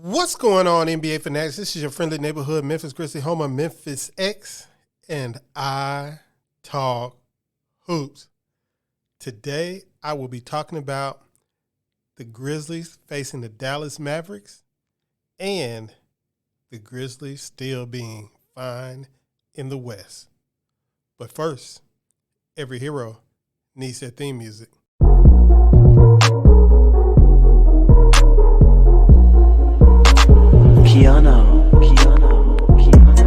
What's going on, NBA fanatics? This is your friendly neighborhood Memphis Grizzlies home of Memphis X, and I talk hoops. Today, I will be talking about the Grizzlies facing the Dallas Mavericks and the Grizzlies still being fine in the West. But first, every hero needs their theme music. Piano.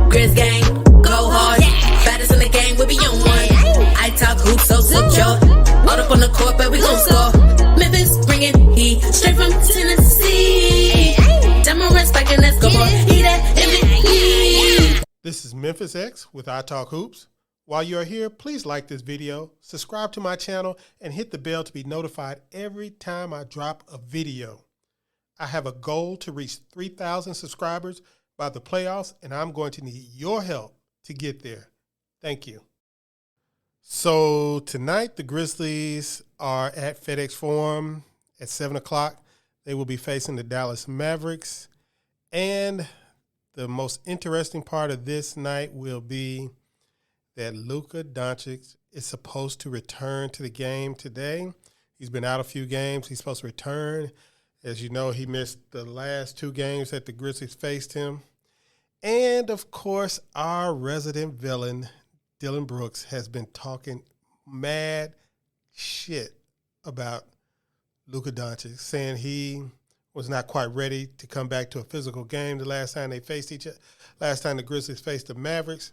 Grizz gang, go hard. Baddest in the game, we be on one. I talk hoops, so secure. All up on the court, but we gon' score. Memphis bringing heat straight from Tennessee. Diamond spiking, let's go more. He that MVP. This is Memphis X with iTalkHoops. While you are here, please like this video, subscribe to my channel, and hit the bell to be notified every time I drop a video. I have a goal to reach 3,000 subscribers by the playoffs, and I'm going to need your help to get there. Thank you. So tonight, the Grizzlies are at FedEx Forum at 7 o'clock. They will be facing the Dallas Mavericks. And the most interesting part of this night will be that Luka Doncic is supposed to return to the game today. He's been out a few games. He's supposed to return. As you know, he missed the last two games that the Grizzlies faced him. And, of course, our resident villain, Dillon Brooks, has been talking mad shit about Luka Doncic, saying he was not quite ready to come back to a physical game the last time they faced each other, last time the Grizzlies faced the Mavericks.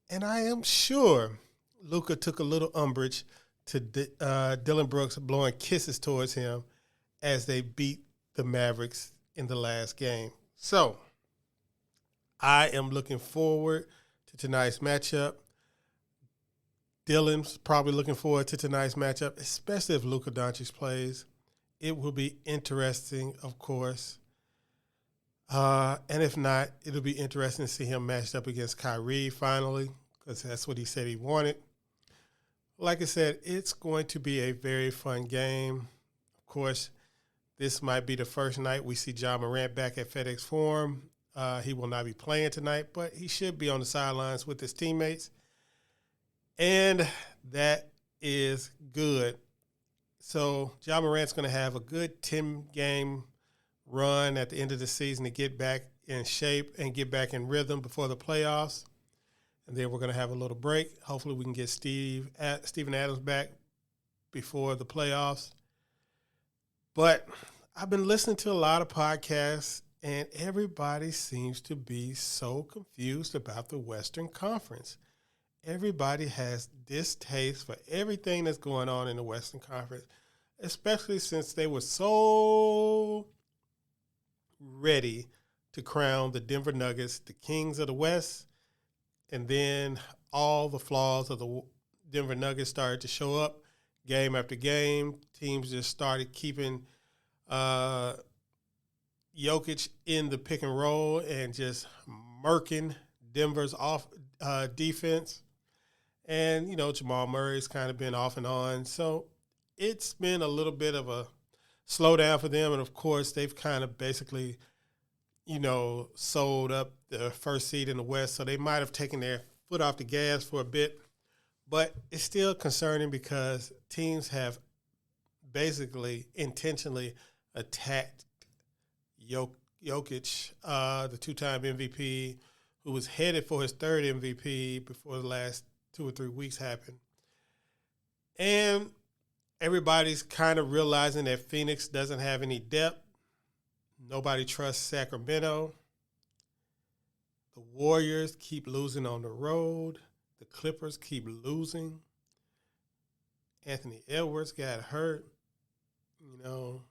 And I am sure Luka took a little umbrage to Dillon Brooks blowing kisses towards him as they beat the Mavericks in the last game. So I am looking forward to tonight's matchup. Dillon's probably looking forward to tonight's matchup, especially if Luka Doncic plays. It will be interesting, of course. And if not, it'll be interesting to see him matched up against Kyrie finally, because that's what he said he wanted. Like I said, it's going to be a very fun game. Of course, this might be the first night we see Ja Morant back at FedEx Forum. He will not be playing tonight, but he should be on the sidelines with his teammates. And that is good. So Ja Morant's going to have a good 10-game run at the end of the season to get back in shape and get back in rhythm before the playoffs. And then we're going to have a little break. Hopefully we can get Steven Adams back before the playoffs. But I've been listening to a lot of podcasts, and everybody seems to be so confused about the Western Conference. Everybody has distaste for everything that's going on in the Western Conference, especially since they were so ready to crown the Denver Nuggets the kings of the West, and then all the flaws of the Denver Nuggets started to show up game after game. Teams just started keeping Jokic in the pick and roll and just murking Denver's off defense. And, you know, Jamal Murray's kind of been off and on. So it's been a little bit of a slowdown for them. And, of course, they've kind of basically, you know, sold up the first seed in the West. So they might have taken their foot off the gas for a bit. But it's still concerning because teams have basically intentionally attacked Jokic, the two-time MVP, who was headed for his third MVP before the last 2 or 3 weeks happened. And everybody's kind of realizing that Phoenix doesn't have any depth. Nobody trusts Sacramento. The Warriors keep losing on the road. The Clippers keep losing. Anthony Edwards got hurt, you know.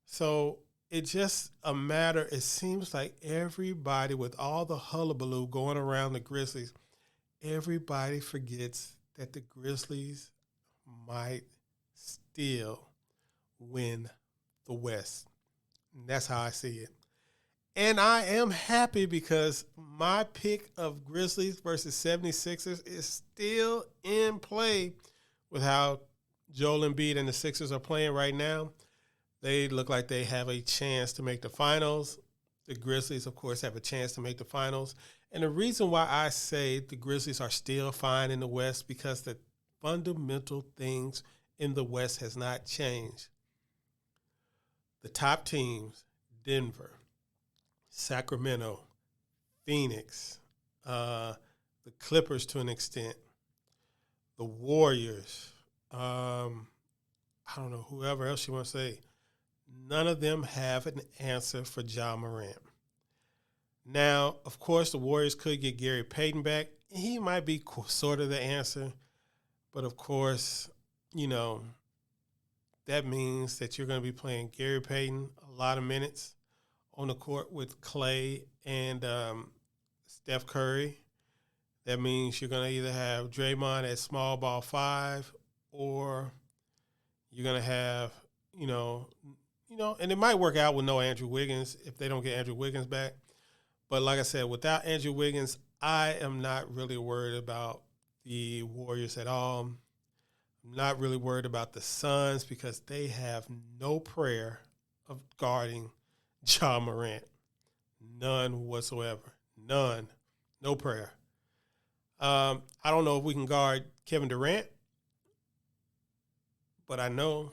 So it's just a matter, it seems like everybody, with all the hullabaloo going around the Grizzlies, everybody forgets that the Grizzlies might still win the West. And that's how I see it. And I am happy because my pick of Grizzlies versus 76ers is still in play with how Joel Embiid and the Sixers are playing right now. They look like they have a chance to make the finals. The Grizzlies, of course, have a chance to make the finals. And the reason why I say the Grizzlies are still fine in the West because the fundamental things in the West has not changed. The top teams, Denver, Sacramento, Phoenix, the Clippers to an extent, the Warriors, I don't know, whoever else you want to say, none of them have an answer for Ja Morant. Now, of course, the Warriors could get Gary Payton back. He might be sort of the answer. But, of course, you know, that means that you're going to be playing Gary Payton a lot of minutes on the court with Clay and Steph Curry. That means you're going to either have Draymond at small ball 5 or you're going to have, and it might work out with no Andrew Wiggins if they don't get Andrew Wiggins back. But like I said, without Andrew Wiggins, I am not really worried about the Warriors at all. I'm not really worried about the Suns because they have no prayer of guarding Ja Morant. None whatsoever. None. No prayer. I don't know if we can guard Kevin Durant, but I know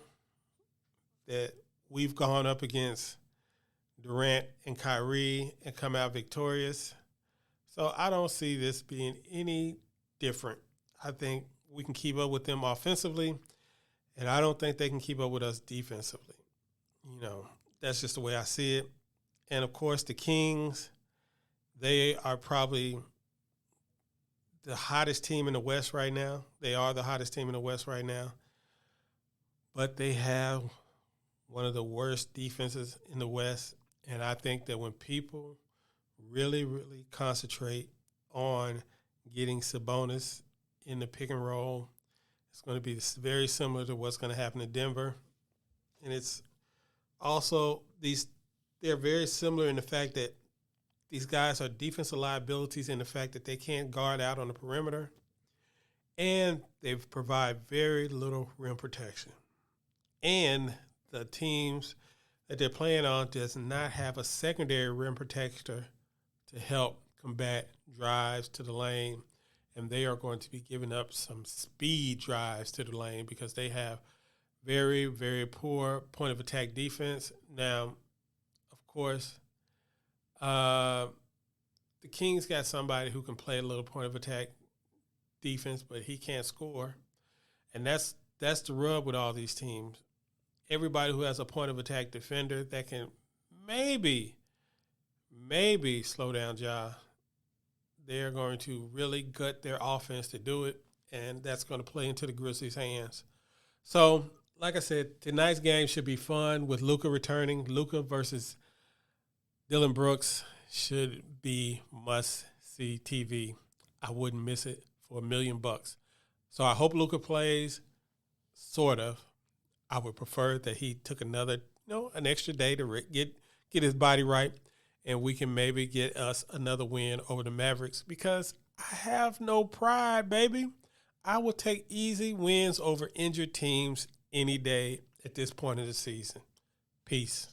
that we've gone up against Durant and Kyrie and come out victorious. So I don't see this being any different. I think we can keep up with them offensively, and I don't think they can keep up with us defensively. That's just the way I see it. And, of course, the Kings, they are probably the hottest team in the West right now. They are the hottest team in the West right now. But they have one of the worst defenses in the West. And I think that when people really, really concentrate on getting Sabonis in the pick and roll, it's going to be very similar to what's going to happen in Denver. And it's also they're very similar in the fact that these guys are defensive liabilities in the fact that they can't guard out on the perimeter, and they provide very little rim protection. And the teams that they're playing on does not have a secondary rim protector to help combat drives to the lane, and they are going to be giving up some speed drives to the lane because they have very, very poor point-of-attack defense. Now, of course, the Kings got somebody who can play a little point-of-attack defense, but he can't score. And that's the rub with all these teams. Everybody who has a point-of-attack defender that can maybe slow down Ja, they're going to really gut their offense to do it, and that's going to play into the Grizzlies' hands. So, like I said, tonight's game should be fun with Luka returning. Luka versus Dillon Brooks should be must-see TV. I wouldn't miss it for $1 million. So I hope Luka plays, sort of. I would prefer that he took an extra day to get his body right, and we can maybe get us another win over the Mavericks because I have no pride, baby. I will take easy wins over injured teams any day at this point of the season. Peace.